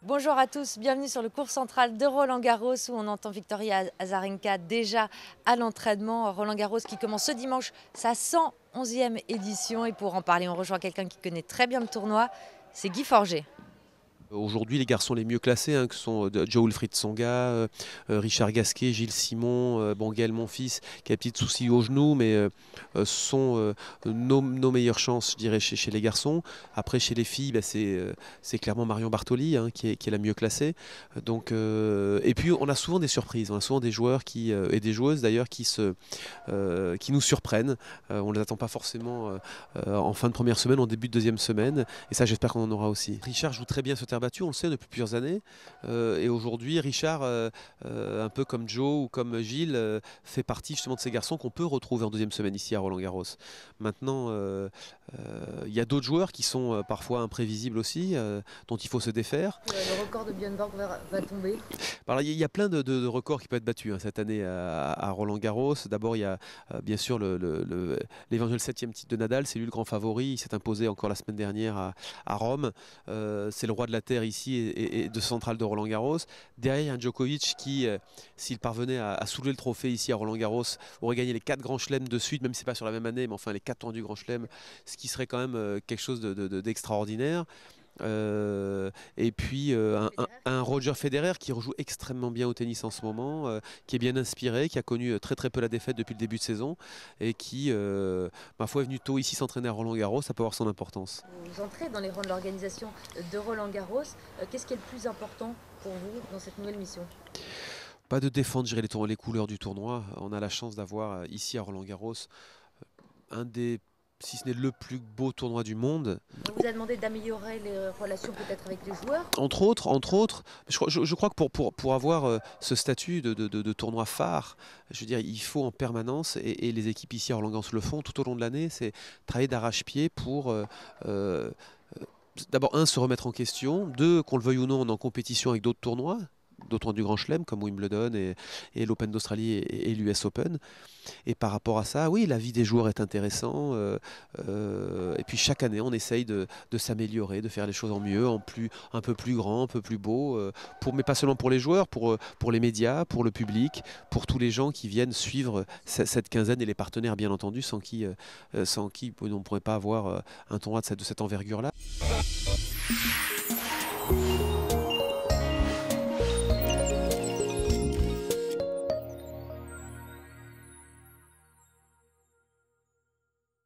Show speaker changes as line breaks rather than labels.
Bonjour à tous, bienvenue sur le cours central de Roland-Garros où on entend Victoria Azarenka déjà à l'entraînement. Roland-Garros qui commence ce dimanche sa 111e édition et pour en parler on rejoint quelqu'un qui connaît très bien le tournoi, c'est Guy Forget.
Aujourd'hui, les garçons les mieux classés, que sont Joe Wilfried Tsonga, Richard Gasquet, Gilles Simon, Gaël Monfils, qui a un petit souci au genou, mais sont nos meilleures chances, je dirais, chez les garçons. Après, chez les filles, c'est clairement Marion Bartoli qui est la mieux classée. Donc, et puis, on a souvent des surprises, on a souvent des joueurs et des joueuses d'ailleurs qui nous surprennent. On ne les attend pas forcément en fin de première semaine, en début de deuxième semaine. Et ça, j'espère qu'on en aura aussi. Richard joue très bien ce terre battue, on le sait depuis plusieurs années. Et aujourd'hui, Richard, un peu comme Joe ou comme Gilles, fait partie justement de ces garçons qu'on peut retrouver en deuxième semaine ici à Roland-Garros. Maintenant, il y a d'autres joueurs qui sont parfois imprévisibles aussi, dont il faut se défaire.
Le record de Björn Borg va tomber.
Alors, il y a plein de records qui peuvent être battus cette année à Roland-Garros. D'abord, il y a bien sûr l'éventuel 7e titre de Nadal, c'est lui le grand favori. Il s'est imposé encore la semaine dernière à Rome. C'est le roi de la terre ici et de centrale de Roland-Garros. Derrière, il y a un Djokovic qui, s'il parvenait à soulever le trophée ici à Roland-Garros, aurait gagné les 4 grands chelems de suite, même si ce n'est pas sur la même année, mais enfin les 4 temps du grand chelem, ce qui serait quand même quelque chose d'extraordinaire. Et puis un Roger Federer qui rejoue extrêmement bien au tennis en ce moment, qui est bien inspiré, qui a connu très très peu la défaite depuis le début de saison et qui, ma foi, est venu tôt ici s'entraîner à Roland-Garros. Ça peut avoir son importance.
Vous entrez dans les rangs de l'organisation de Roland-Garros. Qu'est-ce qui est le plus important pour vous dans cette nouvelle mission ?
Pas de défendre, je dirais, les couleurs du tournoi. On a la chance d'avoir ici à Roland-Garros un des, si ce n'est le plus beau tournoi du monde.
On vous a demandé d'améliorer les relations peut-être avec les joueurs.
Entre autres, je crois que pour avoir ce statut de tournoi phare, je veux dire, il faut en permanence, et les équipes ici à Roland-Garros le font tout au long de l'année, c'est travailler d'arrache-pied pour d'abord, se remettre en question, deux, qu'on le veuille ou non, on est en compétition avec d'autres tournois du Grand Chelem comme Wimbledon et l'Open d'Australie et l'US Open. Et par rapport à ça, oui, la vie des joueurs est intéressante. Et puis chaque année, on essaye de s'améliorer, de faire les choses en mieux, un peu plus grand, un peu plus beau, mais pas seulement pour les joueurs, pour les médias, pour le public, pour tous les gens qui viennent suivre cette quinzaine et les partenaires, bien entendu, sans qui on ne pourrait pas avoir un tournoi de cette envergure-là.